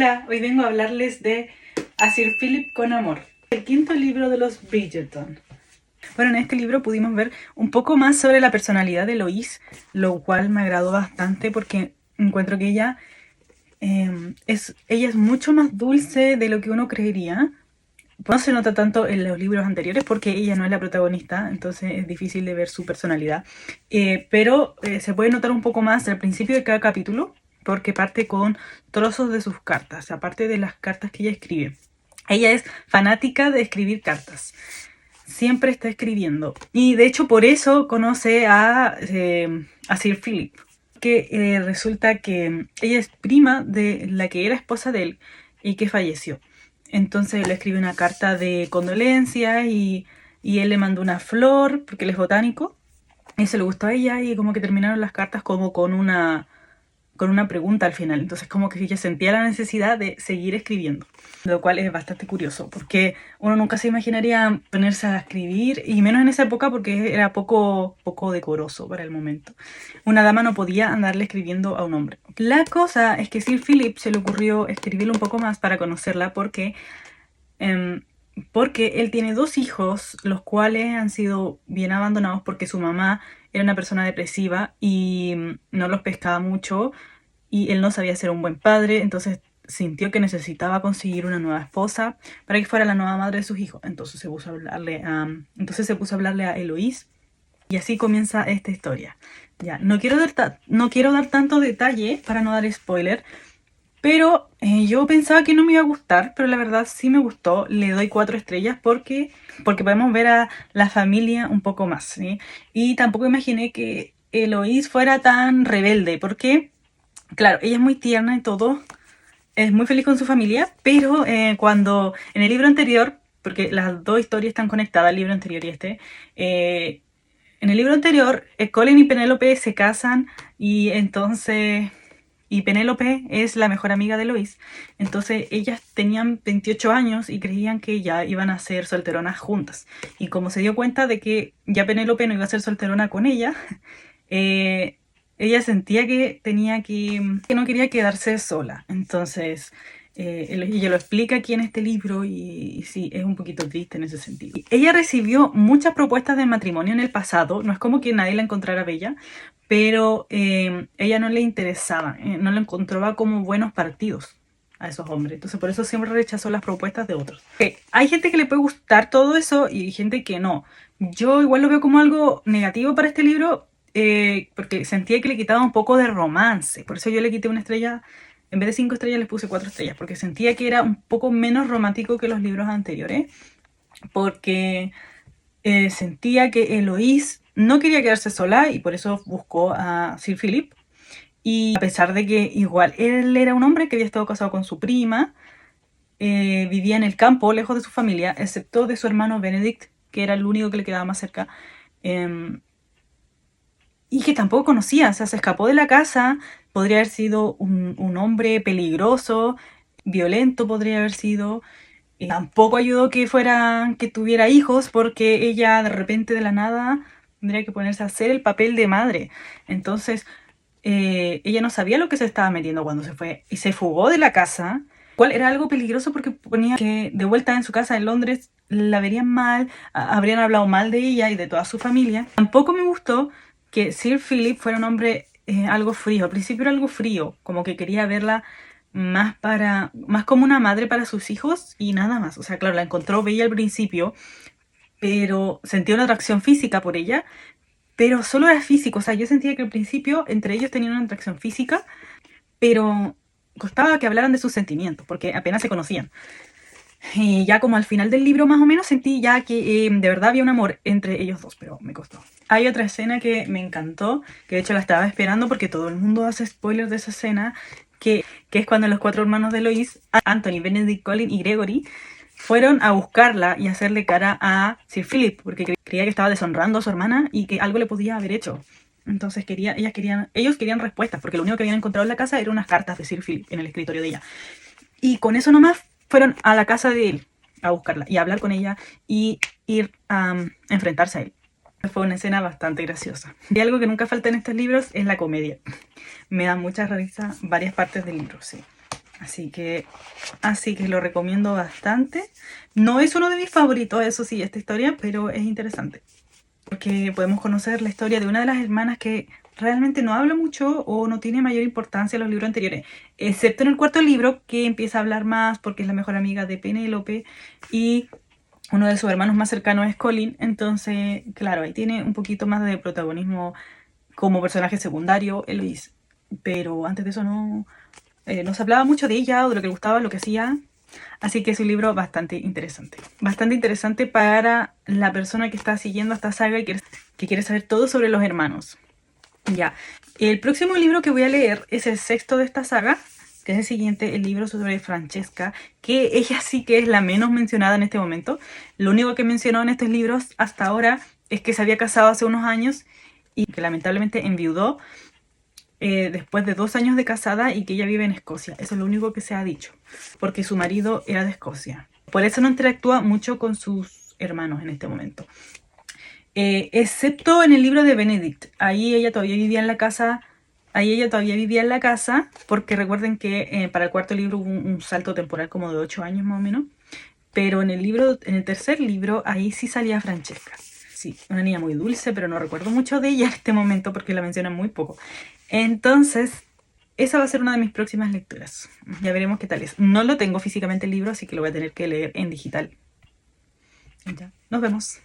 Hola, hoy vengo a hablarles de A Sir Philip con amor, el quinto libro de los Bridgerton. Bueno, en este libro pudimos ver un poco más sobre la personalidad de Eloise, lo cual me agradó bastante porque encuentro que ella es mucho más dulce de lo que uno creería. No se nota tanto en los libros anteriores porque ella no es la protagonista, entonces es difícil de ver su personalidad. Pero se puede notar un poco más al principio de cada capítulo porque parte con trozos de sus cartas, aparte de las cartas que ella escribe. Ella es fanática de escribir cartas. Siempre está escribiendo. Y de hecho por eso conoce a Sir Philip. Que resulta que ella es prima de la que era esposa de él y que falleció. Entonces le escribe una carta de condolencia y él le mandó una flor porque él es botánico. Y se le gustó a ella y como que terminaron las cartas como con una pregunta al final. Entonces como que ella sentía la necesidad de seguir escribiendo. Lo cual es bastante curioso porque uno nunca se imaginaría ponerse a escribir, y menos en esa época porque era poco decoroso para el momento. Una dama no podía andarle escribiendo a un hombre. La cosa es que Sir Philip se le ocurrió escribirle un poco más para conocerla porque él tiene dos hijos, los cuales han sido bien abandonados porque su mamá era una persona depresiva y no los pescaba mucho y él no sabía ser un buen padre, entonces sintió que necesitaba conseguir una nueva esposa para que fuera la nueva madre de sus hijos. Entonces se puso a hablarle a Eloise y así comienza esta historia. Ya, no quiero dar tanto detalle para no dar spoiler, pero yo pensaba que no me iba a gustar, pero la verdad sí me gustó. Le doy 4 estrellas porque podemos ver a la familia un poco más, ¿sí? Y tampoco imaginé que Eloise fuera tan rebelde, porque, claro, ella es muy tierna y todo, es muy feliz con su familia, pero cuando en el libro anterior, porque las dos historias están conectadas, el libro anterior y este, en el libro anterior, Colin y Penélope se casan y entonces... Y Penélope es la mejor amiga de Lois. Entonces ellas tenían 28 años y creían que ya iban a ser solteronas juntas. Y como se dio cuenta de que ya Penélope no iba a ser solterona con ella, ella sentía que no quería quedarse sola. Entonces ella lo explica aquí en este libro y sí, es un poquito triste en ese sentido. Ella recibió muchas propuestas de matrimonio en el pasado. No es como que nadie la encontrara bella, pero ella no le interesaba, no le encontraba como buenos partidos a esos hombres. Entonces por eso siempre rechazó las propuestas de otros. Hay gente que le puede gustar todo eso y gente que no. Yo igual lo veo como algo negativo para este libro porque sentía que le quitaba un poco de romance. Por eso yo le quité una estrella. En vez de 5 estrellas les puse 4 estrellas porque sentía que era un poco menos romántico que los libros anteriores. Porque sentía que Eloise no quería quedarse sola y por eso buscó a Sir Philip. Y a pesar de que igual él era un hombre que había estado casado con su prima, vivía en el campo, lejos de su familia, excepto de su hermano Benedict, que era el único que le quedaba más cerca, y que tampoco conocía, o sea, se escapó de la casa. Podría haber sido un hombre peligroso, violento podría haber sido. Tampoco ayudó que tuviera hijos porque ella de repente de la nada tendría que ponerse a hacer el papel de madre. Entonces ella no sabía lo que se estaba metiendo cuando se fue y se fugó de la casa, cual era algo peligroso porque ponía que de vuelta en su casa en Londres la verían mal, habrían hablado mal de ella y de toda su familia. Tampoco me gustó que Sir Philip fuera un hombre algo frío. Al principio era algo frío, como que quería verla más como una madre para sus hijos y nada más. O sea, claro, la encontró bella al principio, pero sentía una atracción física por ella, pero solo era físico. O sea, yo sentía que al principio entre ellos tenían una atracción física, pero costaba que hablaran de sus sentimientos, porque apenas se conocían. Y ya como al final del libro más o menos sentí ya que de verdad había un amor entre ellos dos, pero me costó. Hay otra escena que me encantó, que de hecho la estaba esperando porque todo el mundo hace spoilers de esa escena, que es cuando los 4 hermanos de Eloise, Anthony, Benedict, Colin y Gregory, fueron a buscarla y hacerle cara a Sir Philip, porque creía que estaba deshonrando a su hermana y que algo le podía haber hecho. Entonces ellos querían respuestas, porque lo único que habían encontrado en la casa eran unas cartas de Sir Philip en el escritorio de ella. Y con eso nomás fueron a la casa de él a buscarla y a hablar con ella y ir a enfrentarse a él. Fue una escena bastante graciosa. Y algo que nunca falta en estos libros es la comedia. Me da mucha risa varias partes del libro, sí. Así que lo recomiendo bastante. No es uno de mis favoritos, eso sí, esta historia, pero es interesante. Porque podemos conocer la historia de una de las hermanas que realmente no habla mucho o no tiene mayor importancia en los libros anteriores, excepto en el cuarto libro, que empieza a hablar más porque es la mejor amiga de Penélope y uno de sus hermanos más cercanos es Colin. Entonces, claro, ahí tiene un poquito más de protagonismo como personaje secundario, Eloise. Pero antes de eso no se hablaba mucho de ella o de lo que le gustaba, lo que hacía. Así que es un libro bastante interesante. Bastante interesante para la persona que está siguiendo esta saga y que quiere saber todo sobre los hermanos. Ya. El próximo libro que voy a leer es el sexto de esta saga, que es el siguiente, el libro sobre Francesca, que ella sí que es la menos mencionada en este momento. Lo único que mencionó en estos libros hasta ahora es que se había casado hace unos años y que lamentablemente enviudó después de 2 años de casada y que ella vive en Escocia. Eso es lo único que se ha dicho, porque su marido era de Escocia. Por eso no interactúa mucho con sus hermanos en este momento. Excepto en el libro de Benedict. Ahí ella todavía vivía en la casa. Porque recuerden que para el cuarto libro hubo un salto temporal como de 8 años más o menos. Pero en el tercer libro, ahí sí salía Francesca. Sí, una niña muy dulce, pero no recuerdo mucho de ella en este momento porque la mencionan muy poco. Entonces, esa va a ser una de mis próximas lecturas. Ya veremos qué tal es. No lo tengo físicamente el libro, así que lo voy a tener que leer en digital. Ya, nos vemos.